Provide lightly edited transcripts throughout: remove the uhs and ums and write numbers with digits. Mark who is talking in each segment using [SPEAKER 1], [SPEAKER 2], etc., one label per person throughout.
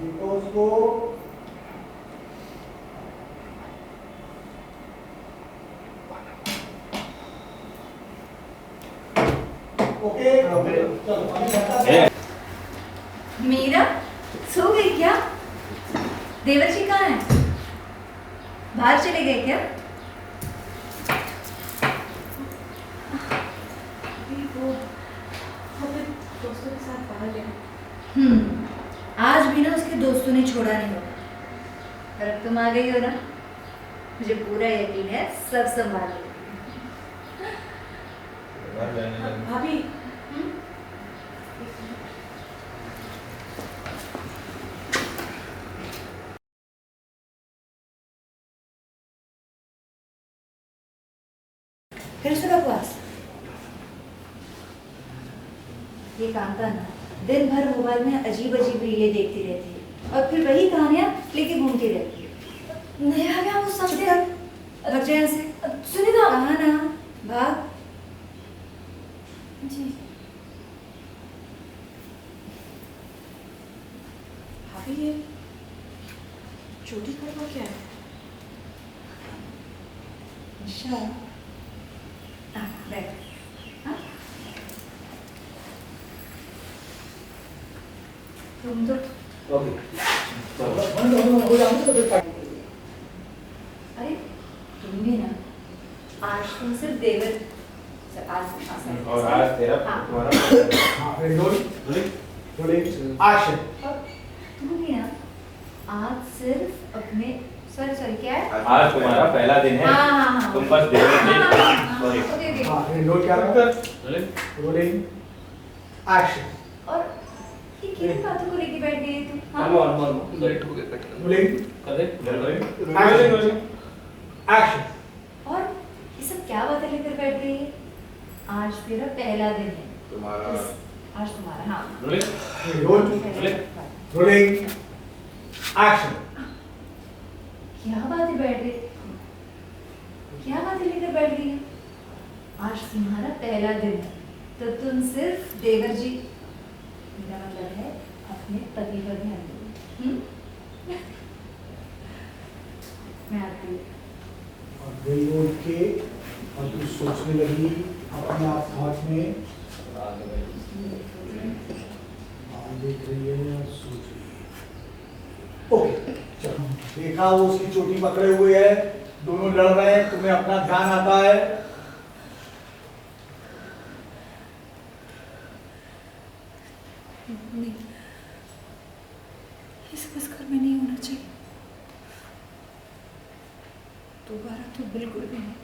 [SPEAKER 1] देखो उसको। ओके चलो।
[SPEAKER 2] मीरा सो गई क्या? देवर जी कहाँ हैं? बाहर चले गए क्या?
[SPEAKER 3] वो अपने दोस्तों के साथ बाहर गए।
[SPEAKER 2] आज भी ना उसके दोस्तों ने छोड़ा नहीं होगा। और अब तुम आ गई हो ना, मुझे पूरा यकीन है सब संभाल लेगी।
[SPEAKER 3] भाभी
[SPEAKER 2] फिर से बकवास। ये कांता ना दिन भर मोबाइल में अजीब अजीब रीलें देखती रहती है और फिर वही कहानियां लेके घूमती रहती है।
[SPEAKER 3] नहीं आ गया वो सब
[SPEAKER 2] चुप कर, भाग जा यहाँ से।
[SPEAKER 3] सुनिए
[SPEAKER 2] कहा ना भाग।
[SPEAKER 3] जी भाभी ये चोरी करना क्या है?
[SPEAKER 2] अच्छा बैठ। हाँ? तुम तो
[SPEAKER 1] ओके चलो।
[SPEAKER 2] अरे तुम भी ना आज तुम सिर्फ देवर
[SPEAKER 4] और आज तेरा
[SPEAKER 2] हाँ।
[SPEAKER 4] तुम्हारा
[SPEAKER 1] हाँ रोलिंग एक्शन।
[SPEAKER 2] तुम भी ना आज सिर्फ अपने सॉरी सॉरी क्या है?
[SPEAKER 4] आज तुम्हारा पहला दिन है।
[SPEAKER 2] हाँ।
[SPEAKER 4] तुम बस देवर नहीं सॉरी
[SPEAKER 2] ओके ओके।
[SPEAKER 1] हाँ रोल क्या रहा है? Rolling action.
[SPEAKER 2] और ये किन बातों को लेके बैठ गई तुम? हाँ?
[SPEAKER 1] Rolling action.
[SPEAKER 2] और ये सब क्या बातें लेकर बैठ गई है? आज तेरा पहला दिन है।
[SPEAKER 4] तुम्हारा
[SPEAKER 2] आज तुम्हारा हाँ।
[SPEAKER 1] Role rolling action.
[SPEAKER 2] क्या बातें बैठ गई? क्या बातें लेकर बैठ गई है? आज तुम्हारा पहला दिन है तो तुम सिर्फ देवर जी, मेरा मतलब है अपने पति पर ध्यान दो। मैं आती हूँ।
[SPEAKER 1] और दिल बोल के और तू सोचने लगी अपने आप थॉट में। देख रही है और सोच रही है। ओके चलो। देखा वो उसकी चोटी पकड़े हुए है, दोनों लड़ रहे हैं, तुम्हें अपना ध्यान आता है।
[SPEAKER 3] नहीं ये सब इस घर में नहीं होना चाहिए। दोबारा तो बिल्कुल भी नहीं।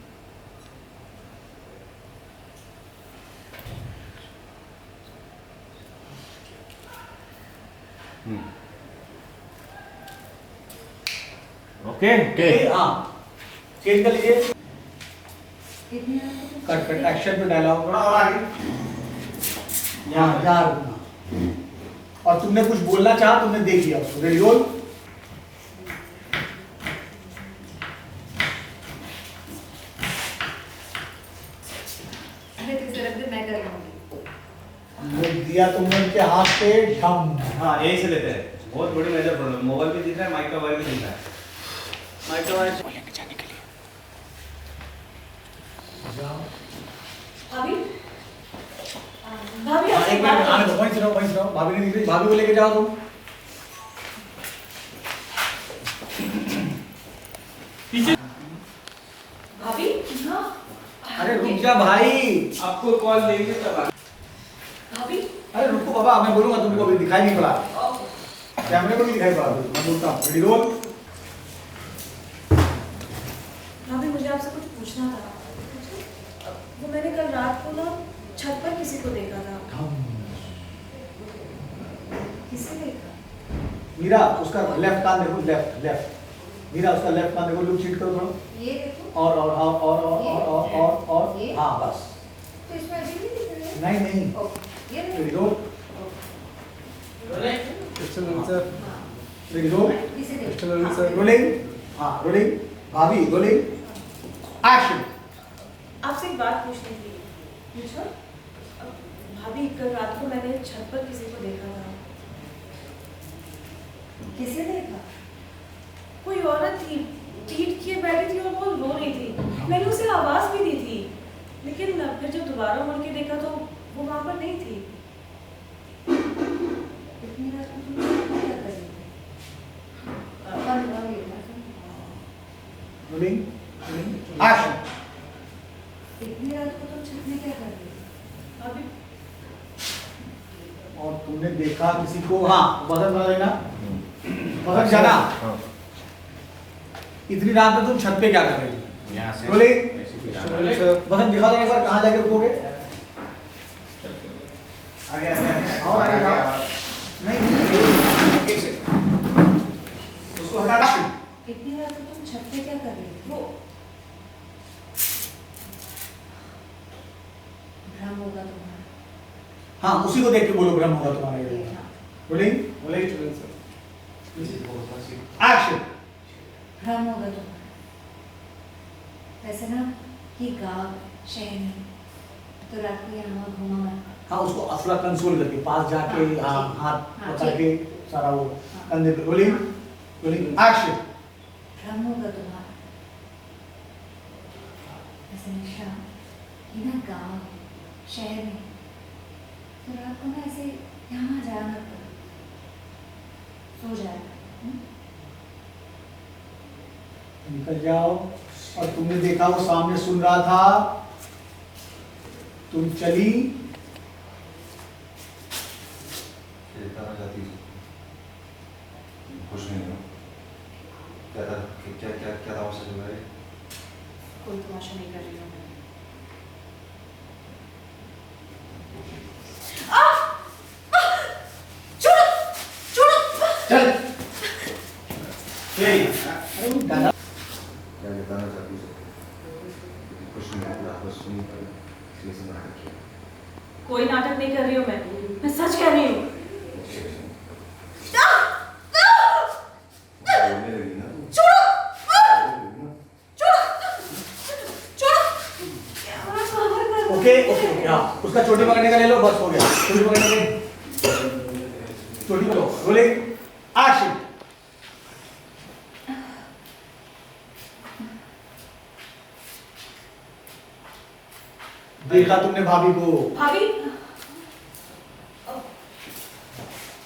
[SPEAKER 4] ओके
[SPEAKER 1] ओके हाँ चेंज कर लीजिए।
[SPEAKER 2] कितने
[SPEAKER 1] कट कट एक्शन पे डायलॉग यहाँ रुकना। और तुमने कुछ बोलना चाहा, तुमने देख लिया उसको। Ready roll.
[SPEAKER 2] अरे तुझे रख दे, मैं कर लूंगी।
[SPEAKER 1] वो दिया तुमने उनके हाथ पे ढम।
[SPEAKER 4] हाँ यही से लेते हैं। बहुत बड़ी मेजर प्रॉब्लम। मोबाइल भी दिख रहा है, माइक का वायर भी दिख रहा है। माइक का वायर लेके जाने के लिए
[SPEAKER 3] भाभी भाभी
[SPEAKER 1] हाँ,
[SPEAKER 3] आपसे
[SPEAKER 1] एक
[SPEAKER 3] बात
[SPEAKER 1] मिनट आने दो, वहीं से रहो। भाभी नहीं दिख रही, भाभी को लेके जाओ तुम।
[SPEAKER 3] भाभी हाँ
[SPEAKER 1] अरे रुक जा भाई।
[SPEAKER 4] आपको कॉल लेंगे तब
[SPEAKER 3] भाभी
[SPEAKER 1] अरे रुको बाबा, मैं बोलूंगा, तुमको अभी दिखाई नहीं पड़ा, कैमरे को नहीं दिखाई पड़ा, मैं बोलता हूँ। Ready roll.
[SPEAKER 3] भाभी मुझे आपसे कुछ पूछना था। वो मैंने कल रात को ना छत पर किसी को देखा था।
[SPEAKER 2] किसे देखा?
[SPEAKER 1] मीरा उसका लेफ्ट कान देखो, लेफ्ट। मीरा उसका लेफ्ट कान देखो, लुक चीट करो थोड़ा।
[SPEAKER 2] ये देखो।
[SPEAKER 1] और
[SPEAKER 2] ये?
[SPEAKER 1] हाँ बस।
[SPEAKER 2] तो इसमें अजीब नहीं दिख रहा है?
[SPEAKER 1] नहीं
[SPEAKER 2] ओके, ये देखो।
[SPEAKER 1] Ready roll. Ready roll.
[SPEAKER 2] इसे देखो।
[SPEAKER 1] रोलिंग। हाँ रोलिंग। भाभी रोलिंग एक्शन।
[SPEAKER 3] आपसे एक बात पूछनी थी। पूछो। भाभी कल रात को मैंने छत पर किसी को देखा था।
[SPEAKER 2] किसे देखा?
[SPEAKER 3] कोई औरत थी, पीठ किए बैठी थी और वो रो रही थी। मैंने उसे आवाज भी दी थी, लेकिन फिर जब दोबारा मुड़ के देखा तो वो वहां पर नहीं थी।
[SPEAKER 2] इतनी रात को तुम क्या कर रही थी?
[SPEAKER 1] Rolling action.
[SPEAKER 2] इतनी रात को तुम छत में क्या कर रही थी?
[SPEAKER 3] अभी
[SPEAKER 1] और तुमने देखा किसी को? हाँ, वजन बना लेना, वजन जाना। इतनी रात में तुम छत पे क्या कर रही थी?
[SPEAKER 4] यहाँ से
[SPEAKER 1] रोलिंग वजन दिखा दो एक बार, कहाँ जाके रुकोगे?
[SPEAKER 4] आगे आगे
[SPEAKER 1] आओ, आगे आओ। नहीं, एक सेकंड, उसको हटा।
[SPEAKER 2] इतनी रात को तुम छत पे क्या कर रही थी?
[SPEAKER 3] वो
[SPEAKER 2] भ्रम होगा तुम्हारा।
[SPEAKER 1] हाँ, उसी को देख के बोलो भ्रम होगा तुम्हारे।
[SPEAKER 2] देखना।
[SPEAKER 1] रोलिंग
[SPEAKER 4] बोले सर
[SPEAKER 1] एक्शन।
[SPEAKER 2] भ्रम होगा तुम्हारा। वैसे ना ये गाँव शहर नहीं, तो रात को यहाँ वहाँ घूमा मत।
[SPEAKER 1] हाँ, उसको असला कंसोल करके पास जाके
[SPEAKER 2] हाँ,
[SPEAKER 1] हाँ
[SPEAKER 2] ठीक।
[SPEAKER 1] हाथ
[SPEAKER 2] हाँ,
[SPEAKER 1] पकड़ के सारा वो
[SPEAKER 2] हाँ।
[SPEAKER 1] कंधे पे। Rolling rolling action.
[SPEAKER 2] भ्रम होगा तुम्हारा। वैसे निशा ये ना गाँव शहर में, तो रात को ना ऐसे यहाँ वहाँ जाया मत करो, सो जाएगा।
[SPEAKER 1] निकल जाओ। और तुमने देखा वो सामने सुन रहा था, तुम चली।
[SPEAKER 5] खुश नहीं हो? क्या था? क्या क्या क्या तमाशा चल रहा है?
[SPEAKER 3] कोई तमाशा नहीं कर रही हूँ।
[SPEAKER 1] चल
[SPEAKER 5] क्या बताना चाहती हो? खुश नहीं हो? आप बस सुनिए पहले, इसलिए से नाटक किया।
[SPEAKER 3] कोई नाटक नहीं कर रही हूँ मैं सच कह रही हूँ।
[SPEAKER 5] बोलने लगी ना तू।
[SPEAKER 1] Okay okay okay. हाँ, उसका चोटी पकड़ने का ले लो, बस हो गया। चोटी पकड़ने के, चोटी पकड़ो। Rolling action. देखा तुमने भाभी को?
[SPEAKER 3] भाभी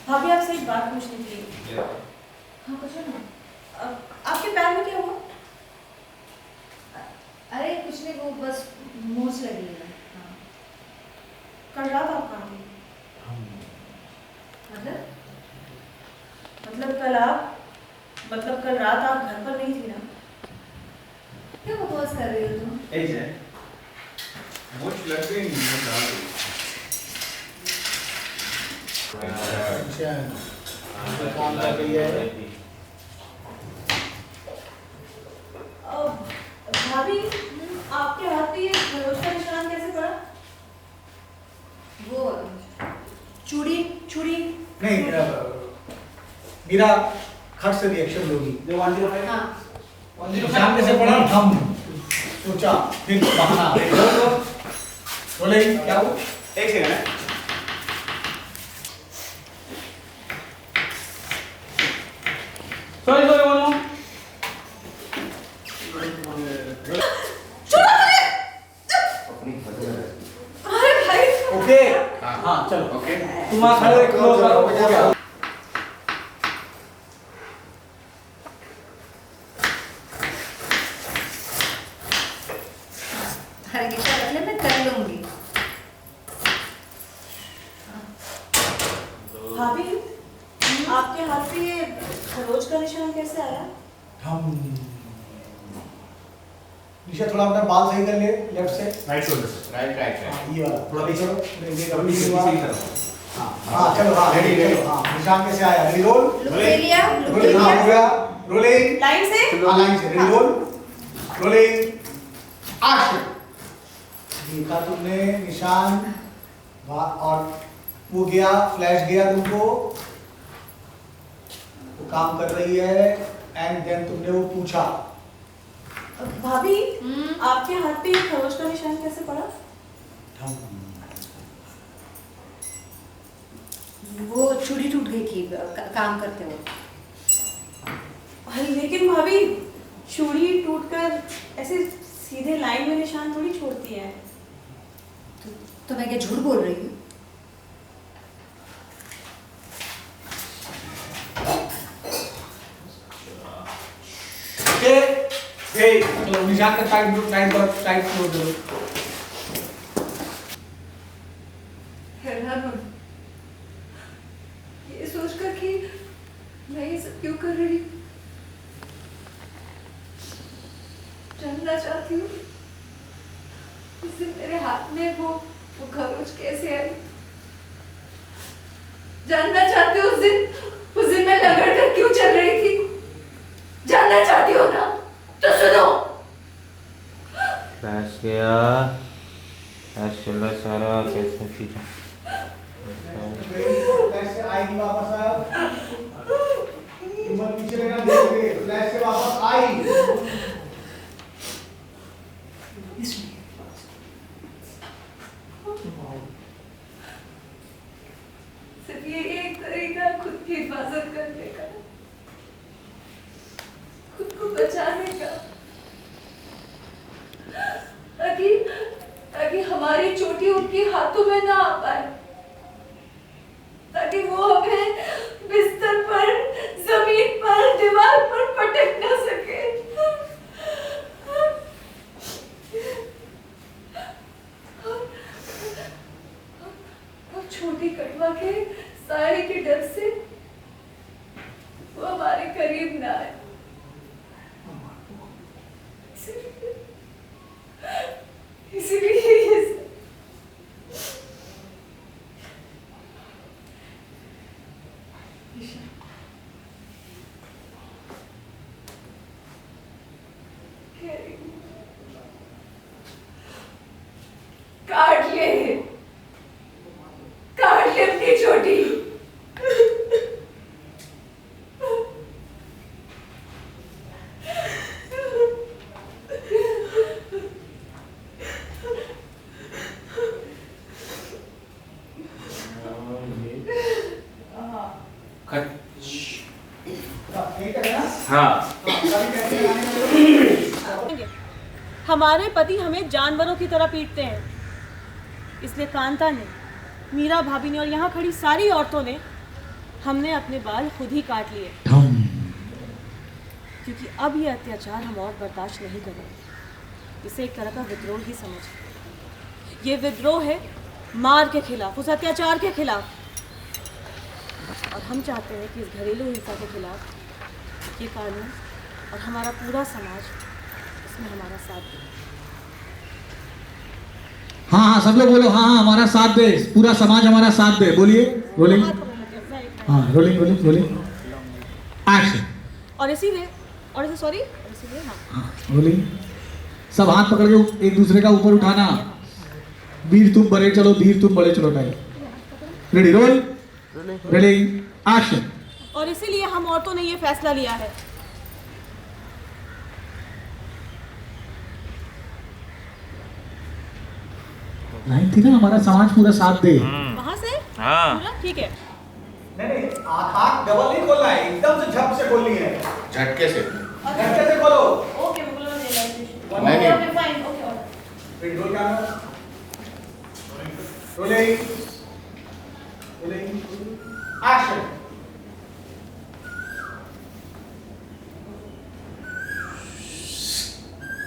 [SPEAKER 3] भाभी आपसे एक बात पूछनी थी।
[SPEAKER 2] हाँ पूछो ना।
[SPEAKER 3] आपके पैर में क्या हुआ?
[SPEAKER 2] अरे कुछ नहीं, वो बस मोच लगी है। हाँ।
[SPEAKER 3] कल रात आप कहाँ थे? मतलब कल रात आप घर पर नहीं थी ना?
[SPEAKER 2] क्या बकवास कर रही हो तुम?
[SPEAKER 4] ऐसे मुझ लग गई नहीं डाल
[SPEAKER 1] काम कर रही है।
[SPEAKER 3] भाभी आपके हाथ पे ये खरोच का निशान कैसे पड़ा?
[SPEAKER 2] वो चूड़ी चूड़ी
[SPEAKER 1] नहीं, मीरा खट से रिएक्शन होगी।
[SPEAKER 4] जो 105
[SPEAKER 2] हाँ
[SPEAKER 1] निशान कैसे पड़ा? हम सोचा, फिर बहाना। रोलिंग क्या हुआ?
[SPEAKER 4] एक सेकंड सॉरी वन मोर
[SPEAKER 5] अपनी वजह है।
[SPEAKER 3] अरे भाई
[SPEAKER 1] ओके हाँ चलो
[SPEAKER 4] ओके
[SPEAKER 1] तुम आ खड़े क्लोज करो। हो गया।
[SPEAKER 2] अरे निशा रख ले, मैं कर लूंगी।
[SPEAKER 3] भाभी आपके हाथ पे ये खरोच का निशान कैसे आया?
[SPEAKER 1] हम निशा थोड़ा अपना बाल सही कर ले, लेफ्ट से।
[SPEAKER 4] राइट शोल्डर राइट
[SPEAKER 1] हाँ, ये वाला थोड़ा पीछे करो। ये करो,
[SPEAKER 4] इसी
[SPEAKER 1] ये वाला।
[SPEAKER 4] तरफ
[SPEAKER 1] हाँ हाँ चलो हाँ
[SPEAKER 4] Ready, ready.
[SPEAKER 1] चलो, हाँ निशान कैसे आया? Ready roll.
[SPEAKER 2] लुक ले लिया, लुक ले
[SPEAKER 1] रोलिंग हाँ हो
[SPEAKER 2] लिया।
[SPEAKER 1] गया। रोलिंग
[SPEAKER 3] लाइन से
[SPEAKER 1] लाइन से। Ready roll. Rolling action. देखा तुमने निशान? और वो गया, फ्लैश गया तुमको, वो काम कर रही है। एंड देन तुमने वो पूछा।
[SPEAKER 3] भाभी आपके हाथ पे ये खरोच का निशान कैसे पड़ा?
[SPEAKER 2] वो चूड़ी टूट गई थी काम करते हुए।
[SPEAKER 3] लेकिन भाभी चूड़ी टूटकर ऐसे सीधे लाइन में निशान थोड़ी छोड़ती है।
[SPEAKER 2] तो मैं क्या झूठ बोल रही हूँ?
[SPEAKER 1] चलो निशान का टाइट छोड़ दो।
[SPEAKER 2] हैरान हूँ ये सोचकर कि मैं ये सब क्यों कर रही हूँ। जानना चाहती हूँ उस दिन मेरे हाथ में वो खरोच कैसे आई। जानना चाहती हूँ उस दिन मैं लगड़ कर क्यों चल रही थी। जानना चाहती हो ना तो सुनो।
[SPEAKER 6] फ्लैश गया, फ्लैश चल रहा सारा कैसे चीज़
[SPEAKER 1] फ्लैश से आएगी वापस आप। हिम्मत पीछे लेना देखोगे फ्लैश से वापस आई।
[SPEAKER 2] सिर्फ ये एक तरीका खुद की हिफाजत करने का, खुद को बचाने का, ताकि हमारी चोटी उनके हाथों में ना आ पाए, ताकि वो हमें बिस्तर पर, जमीन पर, दीवार पर पटक ना सके। और छोटी कटवा के साए के डर से वो हमारे करीब ना आए। इसीलिए ये काट ले अपनी चोटी।
[SPEAKER 6] हाँ
[SPEAKER 3] हमारे पति हमें जानवरों की तरह पीटते हैं, इसलिए कांता ने, मीरा भाभी ने और यहाँ खड़ी सारी औरतों ने, हमने अपने बाल खुद ही काट लिए, क्योंकि अब ये अत्याचार हम और बर्दाश्त नहीं करेंगे। इसे एक तरह का विद्रोह ही समझ। ये विद्रोह है मार के खिलाफ, उस अत्याचार के खिलाफ। और हम चाहते हैं कि इस घरेलू हिंसा के खिलाफ ये कानून और हमारा पूरा समाज इसमें हमारा साथ दे।
[SPEAKER 1] हाँ सब लोग बोलो हाँ हमारा साथ दे, पूरा समाज हमारा साथ दे। बोलिए रोलिंग। हाँ रोलिंग एक्शन।
[SPEAKER 3] और इसीलिए हाँ
[SPEAKER 1] रोलिंग। सब हाथ पकड़ के एक दूसरे का ऊपर उठाना। वीर तुम बड़े चलो, धीर तुम बड़े चलो। Time ready, roll rolling action.
[SPEAKER 3] और इसीलिए हम औरतों ने ये फैसला लिया है
[SPEAKER 1] लाइन थी ना, हमारा समाज पूरा साथ दे।
[SPEAKER 3] वहां से
[SPEAKER 6] हाँ
[SPEAKER 3] पूरा ठीक है।
[SPEAKER 1] नहीं आँख डबल नहीं खोलना है, एकदम से झप से खोलनी है।
[SPEAKER 5] झटके से।
[SPEAKER 1] झटके से खोलो।
[SPEAKER 3] ओके वो बोलो रियलाइजेशन।
[SPEAKER 5] नहीं।
[SPEAKER 3] Okay fine okay.
[SPEAKER 1] फिर रोल कैमरा रोलिंग एक्शन।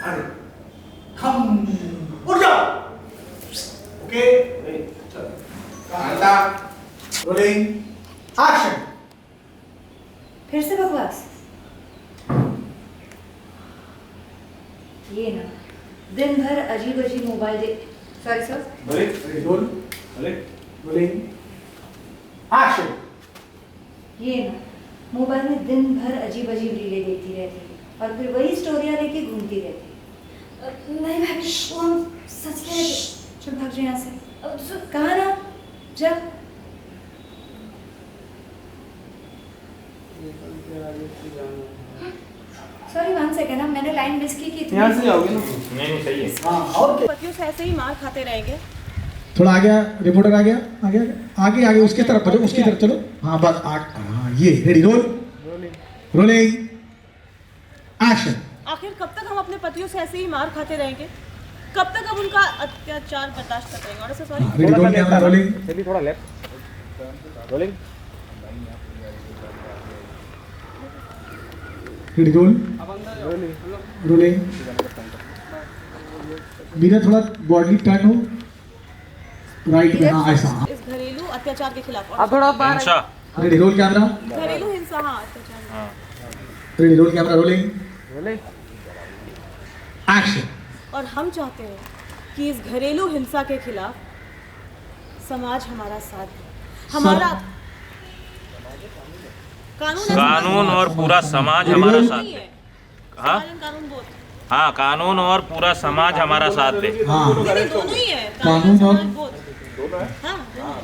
[SPEAKER 1] अरे हम उठ जाओ। ओके
[SPEAKER 5] कांता।
[SPEAKER 1] Rolling action.
[SPEAKER 2] फिर से बकवास। ये ना दिन भर अजीब अजीब मोबाइल देख। Sorry sir.
[SPEAKER 1] Role rolling action.
[SPEAKER 2] ये ना मोबाइल में दिन भर अजीब अजीब रीलें देखती रहती है और फिर वही स्टोरियाँ लेके घूमती रहती है। नहीं भाभी वो हम सच कह रहे थे। चल भाग जाए यहाँ से। कहाँ ना जा। सॉरी 1 सेकेंड, मैंने लाइन मिस की थी।
[SPEAKER 6] यहाँ से जाओगे ना? नहीं सही है।
[SPEAKER 1] हाँ और क्या?
[SPEAKER 3] पतियों से ऐसे ही मार खाते रहेंगे।
[SPEAKER 1] थोड़ा आ गया, रिपोर्टर आ गया, आगे उसकी तरफ चलो, उसकी तरफ चलो। हाँ बस हाँ ये रेडी, रोल रोलिंग एक्शन।
[SPEAKER 3] आखिर कब तक हम अपने पतियों से ऐसे ही मार खाते रहेंगे? कब तक हम उनका अत्याचार बर्दाश्त करते रहेंगे? और ऐसे sorry
[SPEAKER 1] ready roll camera rolling.
[SPEAKER 6] चलिए थोड़ा left rolling.
[SPEAKER 1] Ready roll rolling. Meera थोड़ा बॉडी टर्न हो राइट में। हाँ ऐसा।
[SPEAKER 3] इस घरेलू अत्याचार के खिलाफ
[SPEAKER 6] आप थोड़ा बाहर
[SPEAKER 5] हिंसा
[SPEAKER 1] रेडी रोल कैमरा।
[SPEAKER 3] घरेलू हिंसा, हाँ, अत्याचार।
[SPEAKER 6] हाँ
[SPEAKER 1] ready roll camera rolling
[SPEAKER 6] rolling.
[SPEAKER 1] Action.
[SPEAKER 3] और हम चाहते हैं कि इस घरेलू हिंसा के खिलाफ समाज हमारा साथ दे। हमारा
[SPEAKER 5] कानून और पूरा समाज हमारा साथ
[SPEAKER 3] नहीं
[SPEAKER 5] दे।
[SPEAKER 3] है।
[SPEAKER 5] हाँ
[SPEAKER 3] समाज एंड कानून बोथ।
[SPEAKER 5] हाँ, कानून और पूरा समाज हमारा साथ दे।
[SPEAKER 1] हाँ
[SPEAKER 3] नहीं, दोनों ही है।
[SPEAKER 1] कानून और-
[SPEAKER 3] समाज बोथ। हाँ, दोनों।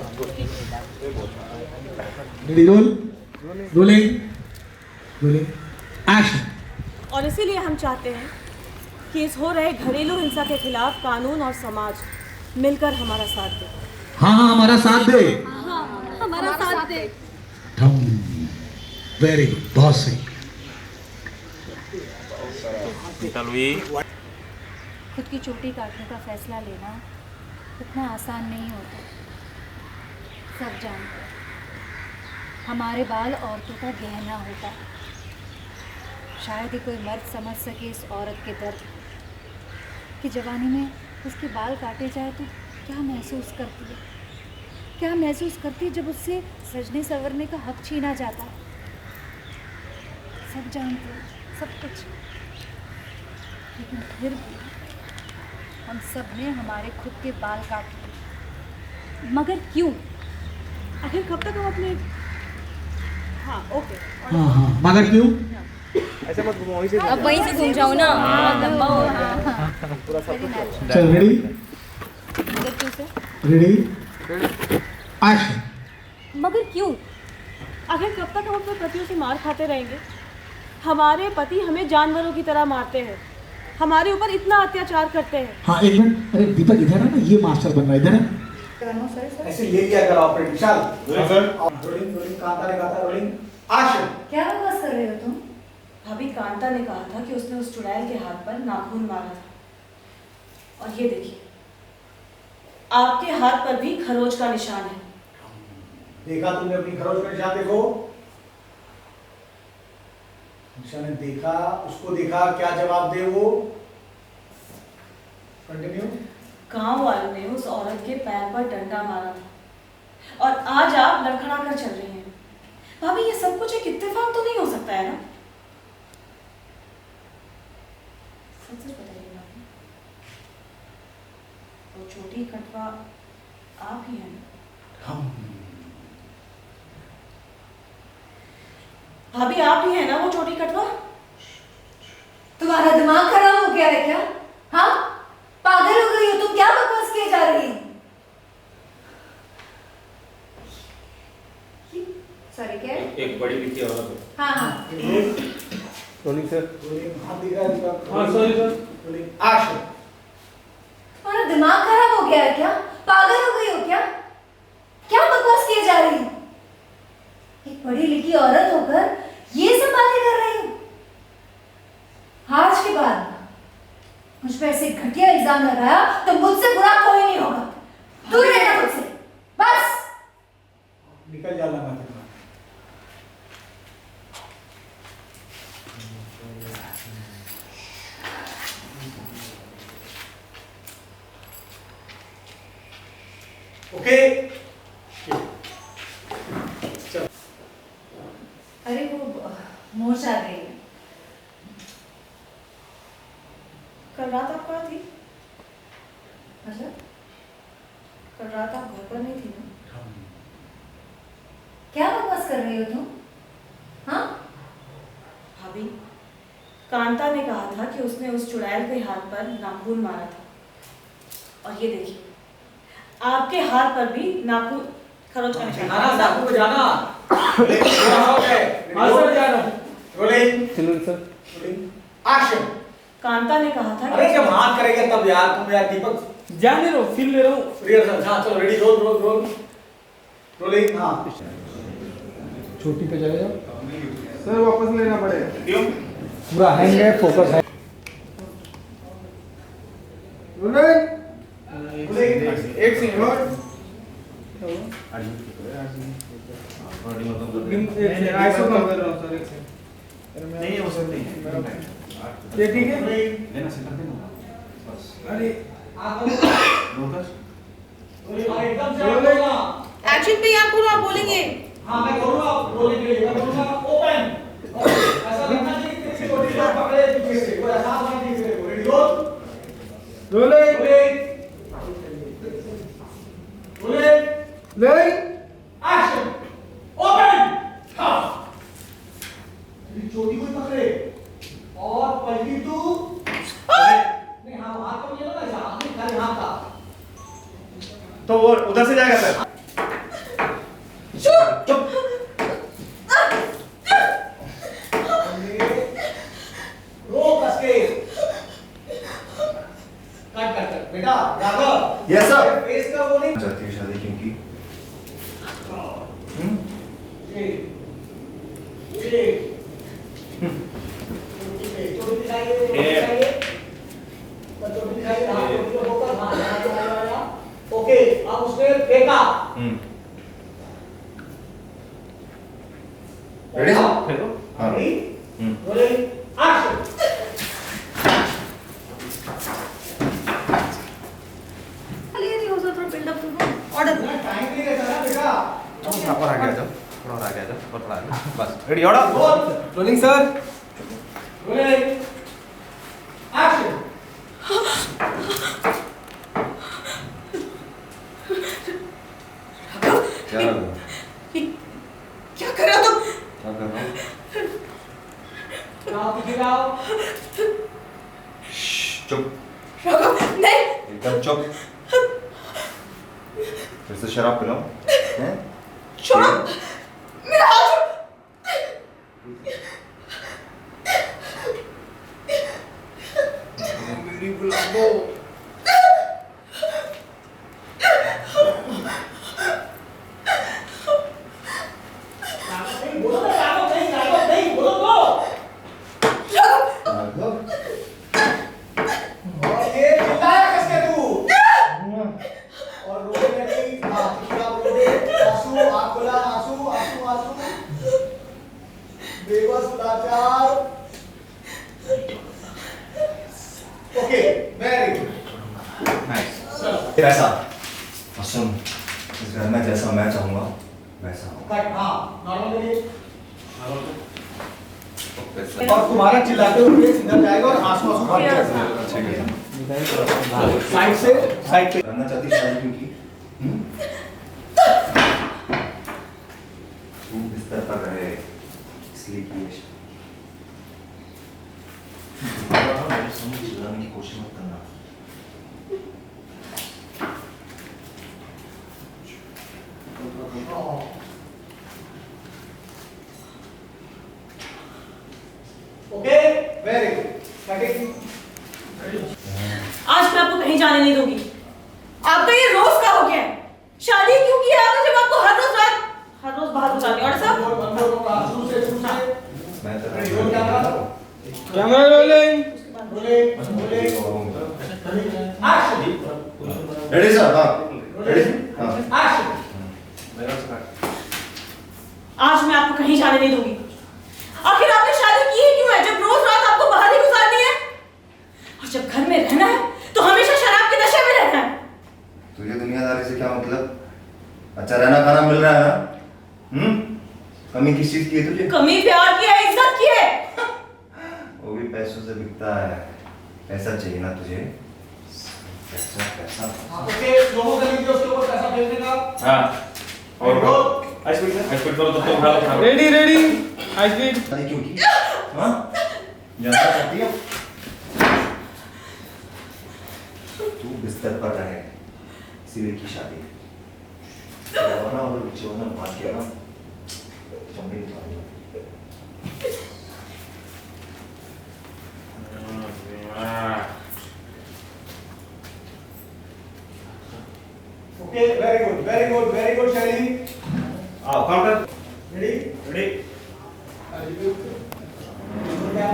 [SPEAKER 1] Ready roll rolling rolling action.
[SPEAKER 3] और इसीलिए हम चाहते हैं कि इस हो रहे घरेलू हिंसा के खिलाफ कानून और समाज मिलकर हमारा साथ दे।
[SPEAKER 1] हाँ हाँ हमारा साथ दे।
[SPEAKER 3] हमारा साथ दे।
[SPEAKER 1] वेरी बहुत सही।
[SPEAKER 5] तलवी
[SPEAKER 2] खुद की चोटी काटने का फैसला लेना इतना आसान नहीं होता। सब जानते हैं हमारे बाल औरतों का गहना होता है। शायद ही कोई मर्द समझ सके इस औरत के दर्द कि जवानी में उसके बाल काटे जाए तो क्या महसूस करती है, क्या महसूस करती है जब उससे सजने संवरने का हक छीना जाता है। सब जानते हैं सब कुछ, लेकिन फिर भी हम सब ने हमारे खुद के बाल काट लिए। मगर क्यों?
[SPEAKER 3] आखिर कब तक हम अपने हाँ ओके
[SPEAKER 1] हाँ हाँ मगर क्यों?
[SPEAKER 6] ऐसे मत घुमाओ, वहीं से
[SPEAKER 2] अब वहीं से घूम जाओ ना। लंबा हो।
[SPEAKER 1] चल रेडी
[SPEAKER 2] मगर क्यों से?
[SPEAKER 1] Ready action.
[SPEAKER 2] मगर क्यों?
[SPEAKER 3] आखिर कब तक हम अपने पतियों से मार खाते रहेंगे? हमारे पति हमें जानवरों की तरह मारते हैं, हमारे ऊपर इतना अत्याचार करते हैं।
[SPEAKER 1] हाँ एक मिनट। अरे दीपक इधर है ना, ये मास्टर बन रहा है इधर है। ऐसे ले लिया करो ऑपरेट विशाल। रोलिंग रोलिंग कांता ने कहा था रोलिंग एक्शन।
[SPEAKER 2] क्या बकवास कर रहे हो तुम?
[SPEAKER 3] भाभी कांता ने कहा था कि उसने उस चुड़ैल के हाथ पर नाखून मारा था। और ये देखिए, आपके हाथ पर भी खरोच का निशान है।
[SPEAKER 1] देखा तुमने अपनी खरोच का निशान? देखो निशान ने देखा, उसको देखा, क्या जवाब दे वो? कंटिन्यू।
[SPEAKER 3] गांव वालों ने उस औरत के पैर पर डंडा मारा था और आज आप लड़खड़ा कर चल रही हैं। भाभी ये सब कुछ एक इत्तेफाक तो नहीं हो सकता है ना? सच सच बताइए भाभी, वो छोटी कटवा आप ही हैं ना?
[SPEAKER 1] हम
[SPEAKER 3] भाभी आप ही हैं ना वो छोटी कटवा?
[SPEAKER 2] तुम्हारा दिमाग खराब हो गया है क्या? हाँ, पागल हो गई हो तुम? क्या बकवास किए जा रही है? सॉरी क्या?
[SPEAKER 5] एक बड़ी लिखी औरत है।
[SPEAKER 2] हाँ हाँ
[SPEAKER 6] रोलिंग सर।
[SPEAKER 1] रोलिंग हाथ दिख रहा है दीपक।
[SPEAKER 6] हाँ सॉरी सर।
[SPEAKER 1] Rolling action.
[SPEAKER 2] तुम्हारा दिमाग खराब हो गया है क्या? पागल हो गई हो क्या? क्या बकवास किए जा रही है? एक पढ़ी लिखी औरत होकर ये सब बातें कर रही हो? आज के बाद मुझ पर ऐसे घटिया इल्जाम लगाया तो मुझसे बुरा कोई नहीं होगा। दूर रहना मुझसे, बस।
[SPEAKER 1] निकल जाना मत। ओके
[SPEAKER 2] अरे वो मोर्चा आ गई है।
[SPEAKER 3] कल रात आप कहाँ थी?
[SPEAKER 2] मतलब
[SPEAKER 3] कल रात आप घर पर नहीं थी ना?
[SPEAKER 2] क्या बकवास कर रही हो तुम? हाँ,
[SPEAKER 3] भाभी कांता ने कहा था कि उसने उस चुड़ैल के हाथ पर नाखून मारा था। और ये देखिए, आपके हाथ पर भी नाखून खरोच का निशान है।
[SPEAKER 1] साकू को जाना। Rolling
[SPEAKER 6] rolling sir.
[SPEAKER 1] Rolling action.
[SPEAKER 3] Kanta ने कहा था
[SPEAKER 1] अरे जब हाथ करेंगे तब यार तुम यार दीपक
[SPEAKER 6] जाने दो, फील ले रहा हूँ।
[SPEAKER 1] रिहर्सल। हाँ चलो ready roll roll roll rolling. हाँ छोटी पे चले जाओ।
[SPEAKER 6] सर वापस लेना पड़ेगा।
[SPEAKER 5] क्यों?
[SPEAKER 1] पूरा हैंग है, फोकस है।
[SPEAKER 7] एक सेकंड और आईसो कम कर रहा हूं सर, एक सेकंड।
[SPEAKER 4] नहीं वो सब नहीं
[SPEAKER 7] ये ठीक है?
[SPEAKER 4] लेना सेंटर देना बस।
[SPEAKER 7] अरे
[SPEAKER 4] लोटस
[SPEAKER 1] एकदम से बोलना।
[SPEAKER 3] एक्शन पे यहाँ पूरा बोलेंगे।
[SPEAKER 1] हाँ मैं करूँगा, रोलिंग के लिए मैं करूँगा ओपन। ऐसा लगना चाहिए कि किसी को टीचर पकड़े पीछे से, कोई एहसास नहीं किसी को। रेडी रोल
[SPEAKER 7] रोलिंग
[SPEAKER 1] रोलिंग
[SPEAKER 7] ले
[SPEAKER 1] एक्शन ओपन। हाँ तेरी चोटी कोई पकड़े और पलटी तू नहीं, हाँ हाथ को ये ना ऐसा, खाली हाथ का।
[SPEAKER 4] तो वो उधर से जाएगा सर। चुप
[SPEAKER 1] रोक कसके कट कट कट बेटा राघव।
[SPEAKER 5] Yes, sir.
[SPEAKER 1] फेस का वो नहीं
[SPEAKER 5] चाहती हूँ शादी क्योंकि
[SPEAKER 1] ये छोटी दिखाइए, छोटी दिखाइए, हाथ को फोकस, हाँ आया। ओके अब उसने फेंका।
[SPEAKER 5] Ready sir?
[SPEAKER 4] फेंको।
[SPEAKER 5] हाँ।
[SPEAKER 1] Ready rolling action.
[SPEAKER 3] नहीं हो सकता बिल्डअप टू ऑर्डर।
[SPEAKER 1] टाइम नहीं रहता ना बेटा।
[SPEAKER 4] और आगे आ जाओ, थोड़ा और आगे आ जाओ, और थोड़ा आगे। बस ready order.
[SPEAKER 7] Rolling sir.
[SPEAKER 1] Rolling action.
[SPEAKER 5] क्या कर रहा हूँ?
[SPEAKER 3] क्या कर रहे हो तुम?
[SPEAKER 5] क्या कर रहा हूँ?
[SPEAKER 1] नाव खिलाओ।
[SPEAKER 5] चुप,
[SPEAKER 3] राघव नहीं।
[SPEAKER 5] एकदम चुप। फिर से शराब पिलाऊं? हैं?
[SPEAKER 3] छोड़ो मेरा हाथ छोड़ो।
[SPEAKER 5] मेरी गुलाबो।
[SPEAKER 1] नहीं बोलो ना, राघव नहीं बोलो तो।
[SPEAKER 5] राघव?
[SPEAKER 1] और ये चिल्लाया किसके तू? और रोने लगी, हाँ क्या बोलोगे? आंसू, आँख खुला, आंसू, आंसू, आंसू। बेबस लाचार। Okay, very good.
[SPEAKER 5] नाइस। ऐसा असम इस घर में जैसा मैं चाहूँगा वैसा हो।
[SPEAKER 1] कट, हाँ नॉर्मल करिए। और तुम्हारा चिल्लाते हुए इधर जाएगा और आंसू आंसू भाग जाएगा। साइड से, साइड पे।
[SPEAKER 5] करना चाहती शादी क्योंकि तू बिस्तर पर रहे इसलिए की ये शादी। मेरे समझ चिल्लाने की कोशिश मत करना।
[SPEAKER 1] Okay, very good. कटिंग।
[SPEAKER 3] आज मैं आपको कहीं जाने नहीं दूंगी। आपका ये रोज का हो गया है। शादी क्यों किया आपने जब आपको हर रोज बाहर गुजारनी है? और सब
[SPEAKER 1] शुरू से
[SPEAKER 5] मैं तो
[SPEAKER 7] कैमरा रोलिंग।
[SPEAKER 5] Ready sir? हाँ रेडी। हाँ
[SPEAKER 3] आज मैं आपको कहीं जाने नहीं दूंगी। आखिर आपने शादी की ही क्यों है जब रोज रात आपको बाहर ही गुजारनी है? और जब घर में रहना है तो हमेशा शराब के नशे में रहना है।
[SPEAKER 5] तुझे दुनियादारी से क्या मतलब? अच्छा रहना खाना मिल रहा है ना? कमी किस चीज की है तुझे?
[SPEAKER 3] कमी प्यार की है, इज्जत की है।
[SPEAKER 5] वो भी पैसों से बिकता है। पैसा चाहिए ना तुझे? पैसा पैसा।
[SPEAKER 1] ओके, लोगों के लिए उसके ऊपर पैसा भेजने का।
[SPEAKER 4] हाँ और आइस पीट करो तब तो उठा लो।
[SPEAKER 7] Ready ready I speed.
[SPEAKER 5] शादी क्यों की? हाँ जानना चाहती हो? तू बिस्तर पर रहे इसीलिए की शादी। ना और जीवन भाग गया ना चंबी निकाल।
[SPEAKER 1] Okay, very good, very good, very good शैली।
[SPEAKER 4] आओ काउंटर
[SPEAKER 1] रेडी?
[SPEAKER 4] रेडी
[SPEAKER 1] क्या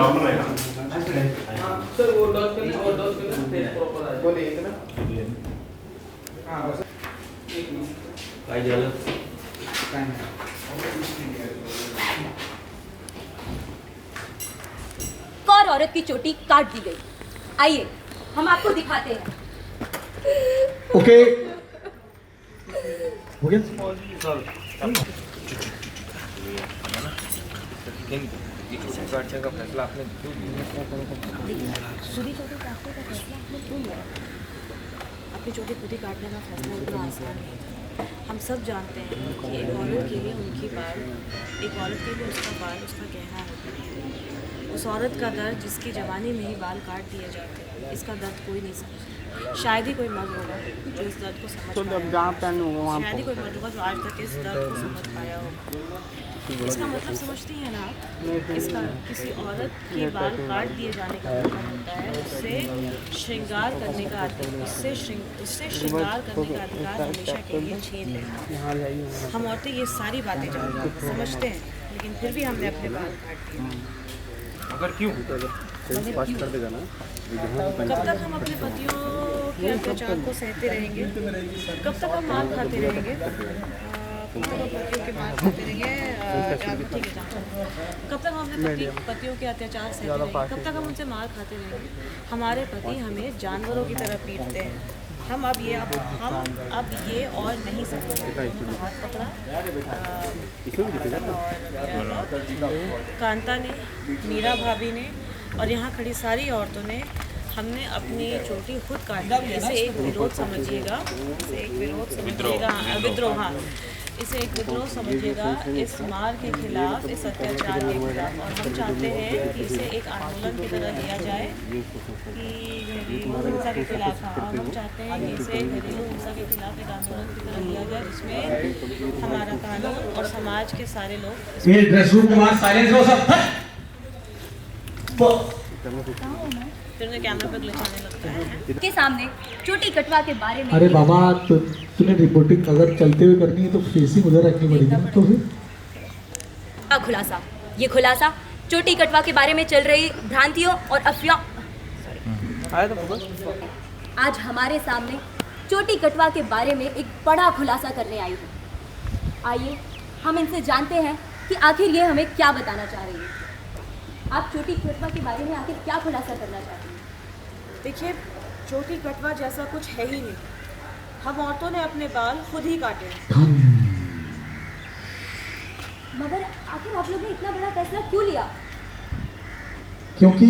[SPEAKER 5] नॉर्मल है ना
[SPEAKER 7] सर वो डॉट करना और डॉट करना फेस प्रॉपर आ जाए बोले इतना हां बस एक मिनट
[SPEAKER 4] काय झालं
[SPEAKER 7] काय नाही
[SPEAKER 8] और औरत की चोटी काट दी गई। आइए हम आपको दिखाते हैं।
[SPEAKER 1] ओके हो गया
[SPEAKER 6] का फैसला आपने क्यों लिया?
[SPEAKER 3] खुदी चोटी काटने का फैसला आपने क्यों लिया? अपनी चोटी खुद ही काटने का फैसला इतना आसान नहीं था। हम सब जानते हैं कि एक औरत के लिए उसका बाल उसका गहना होता है। उस औरत का दर्द जिसकी जवानी में ही बाल काट दिए जाते हैं, इसका दर्द कोई नहीं समझता। शायद ही कोई मर्द होगा जो इस दर्द को समझ पाया होगा। शायद ही कोई मर्द होगा जो आज तक इस दर्द को समझ पाया होगा। इसका मतलब समझती है ना आप? इसका किसी औरत के बाल काट दिए जाने का मतलब होता है उससे श्रृंगार करने का उससे श्रृंगार करने का अधिकार हमेशा के लिए छीन लेना। हम औरतें ये सारी बातें जानते हैं, समझते हैं, लेकिन फिर भी हमने अपने बाल काट दिए।
[SPEAKER 6] मगर क्यों?
[SPEAKER 3] कब तक हम अपने पतियों के अत्याचार को सहते रहेंगे? कब तक हम मार खाते रहेंगे? कब तक हम पतियों के मार खाते रहेंगे? कब तक हम अपने पतियों के अत्याचार सहते रहेंगे? कब तक हम उनसे मार खाते रहेंगे? हमारे पति हमें जानवरों की तरह पीटते हैं। हम अब ये और नहीं सकते। हाथ पकड़ा और कांता ने, मीरा भाभी ने और यहाँ खड़ी सारी औरतों ने हमने अपनी चोटी खुद काट दी। इसे एक विरोध समझिएगा, विद्रोह, हाँ, इसे एक विद्रोह समझिएगा इस मार के खिलाफ, इस अत्याचार के खिलाफ। और हम चाहते हैं कि इसे एक आंदोलन की तरह लिया जाए कि घरेलू हिंसा के खिलाफ। हाँ, और हम चाहते हैं कि इसे घरेलू हिंसा के खिलाफ एक आंदोलन की तरह लिया जाए जिसमें हमारा कानून और समाज के सारे लोग।
[SPEAKER 1] ये ड्रेस रूम के बाहर साइलेंस हो सब।
[SPEAKER 3] फिर उन्हें कैमरे पर ग्लिच आने लगता है।
[SPEAKER 8] के सामने चोटी कटवा के बारे में
[SPEAKER 1] अरे बाबा तूने रिपोर्टिंग अगर चलते हुए करनी है तो फेसिंग उधर रखनी पड़ेगी ना, तो फिर
[SPEAKER 8] खुलासा चोटी कटवा के बारे में चल रही भ्रांतियों और अफवाह। आज हमारे सामने चोटी कटवा के बारे में एक बड़ा खुलासा करने आई हूँ। आइए हम इनसे जानते हैं कि आखिर ये हमें क्या बताना चाह रही है। आप चोटी कटवा के बारे में आखिर क्या खुलासा करना चाहती हैं?
[SPEAKER 3] देखिए, चोटी कटवा जैसा कुछ है ही नहीं। हम औरतों ने अपने बाल खुद ही काटे हैं।
[SPEAKER 8] मगर आखिर आप लोग ने इतना बड़ा फैसला क्यों लिया?
[SPEAKER 1] क्योंकि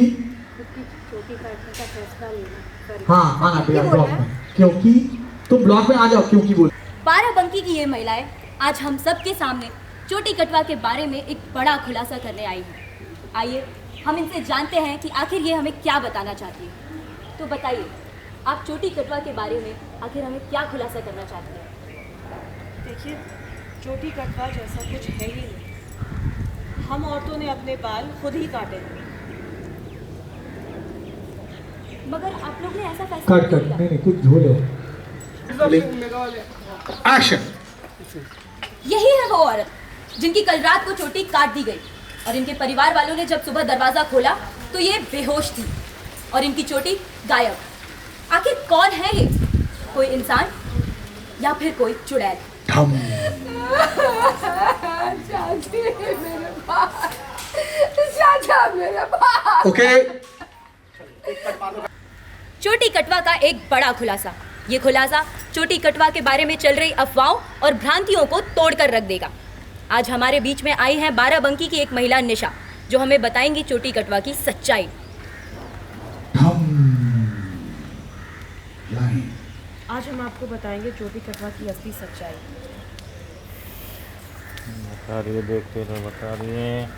[SPEAKER 8] चोटी काटने का फैसला लेना।
[SPEAKER 1] हाँ आना पड़ेगा ब्लॉक में, क्योंकि तुम ब्लॉक में आ जाओ। क्योंकि बोल
[SPEAKER 8] बाराबंकी की ये महिलाएं आज हम सब के सामने चोटी कटवा के बारे में एक बड़ा खुलासा करने आई हैं। आइए हम इनसे जानते हैं कि आखिर ये हमें क्या बताना चाहती है। तो बताइए, आप चोटी कटवा के बारे में आखिर हमें क्या खुलासा करना चाहती हैं?
[SPEAKER 3] देखिए, चोटी कटवा जैसा कुछ है ही नहीं। हम औरतों ने अपने बाल खुद ही काटे हैं।
[SPEAKER 8] मगर आप लोग ने ऐसा फैसला
[SPEAKER 1] कट
[SPEAKER 8] क्यों
[SPEAKER 1] कट
[SPEAKER 8] किया?
[SPEAKER 1] नहीं कुछ झोल है। एक्शन।
[SPEAKER 8] यही है वो औरत जिनकी कल रात को चोटी काट दी गई और इनके परिवार वालों ने जब सुबह दरवाजा खोला तो ये बेहोश थी और इनकी चोटी गायब। आखिर कौन है ये? कोई इंसान या फिर कोई चुड़ैल?
[SPEAKER 1] ओके।
[SPEAKER 8] चोटी कटवा का एक बड़ा खुलासा। ये खुलासा चोटी कटवा के बारे में चल रही अफवाहों और भ्रांतियों को तोड़कर रख देगा। आज हमारे बीच में आई है बाराबंकी की एक महिला निशा, जो हमें बताएंगी चोटी कटवा की सच्चाई।
[SPEAKER 3] आज हम आपको बताएंगे चोटी कटवा की असली सच्चाई।
[SPEAKER 6] बता रही है, देखते रहो, बता रही है।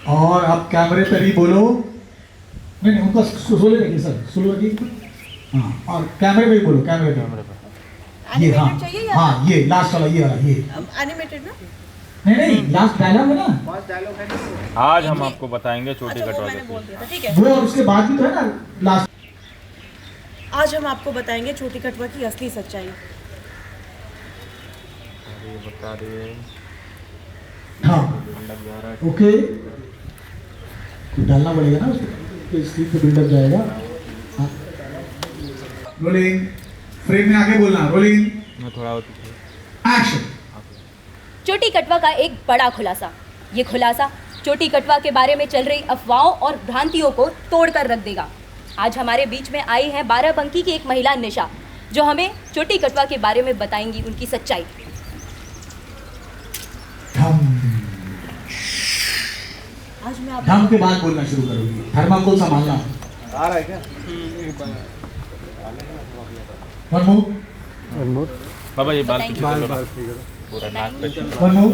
[SPEAKER 1] और आप कैमरे पर ही बोलो। नहीं नहीं उनका सोले रखिए सर, सोलो रखिए। हाँ और कैमरे पे ही बोलो, कैमरे पे। ये हाँ हाँ ये लास्ट वाला, ये वाला, ये
[SPEAKER 3] एनिमेटेड ना?
[SPEAKER 1] नहीं नहीं लास्ट डायलॉग है ना।
[SPEAKER 6] आज हम आपको बताएंगे चोटी
[SPEAKER 3] अच्छा, वो
[SPEAKER 6] कटवा
[SPEAKER 3] मैंने
[SPEAKER 6] के।
[SPEAKER 3] बोल दिया था, ठीक है।
[SPEAKER 1] वो और उसके बाद भी तो है ना लास्ट।
[SPEAKER 3] आज हम आपको बताएंगे छोटी कटवा की असली सच्चाई।
[SPEAKER 6] अरे बता रही है।
[SPEAKER 1] हाँ
[SPEAKER 6] बिल्डअप जा रहा है।
[SPEAKER 1] ओके, कुछ डालना पड़ेगा ना उसको, स्क्रीन पे बिल्डअप जाएगा। हाँ रोलिंग, फ्रेम में आके बोलना, रोलिंग
[SPEAKER 6] मैं थोड़ा
[SPEAKER 1] एक्शन।
[SPEAKER 8] छोटी कटवा का एक बड़ा खुलासा। ये खुलासा छोटी कटवा के बारे में चल रही अफवाहों और भ्रांतियों को तोड़कर रख देगा। आज हमारे बीच में आई है बाराबंकी की एक महिला निशा, जो हमें छोटी कटवा के बारे में बताएंगी उनकी सच्चाई।
[SPEAKER 3] आज मैं आप
[SPEAKER 1] धम के बाद बोलना शुरू करोगी, थर्माकोल संभालना।
[SPEAKER 4] आ रहा है क्या?
[SPEAKER 1] वन मूव,
[SPEAKER 6] बाबा ये बाल
[SPEAKER 8] बताएंगे।
[SPEAKER 6] पीछे कर लो। पूरा नाक पे
[SPEAKER 1] वन मूव।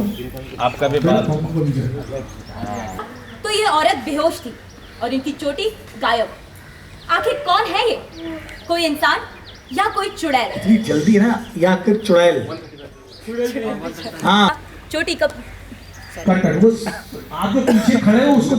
[SPEAKER 6] आपका भी बाल।
[SPEAKER 1] थर्माकोल नीचे रखो।
[SPEAKER 8] तो ये औरत बेहोश थी और इनकी चोटी गायब। आखिर कौन है ये? कोई इंसान या कोई चुड़ैल?
[SPEAKER 1] इतनी जल्दी है ना, या फिर चुड़ैल? हाँ
[SPEAKER 8] चोटी कब
[SPEAKER 1] कट कट, वो आगे पीछे खड़े हो उसको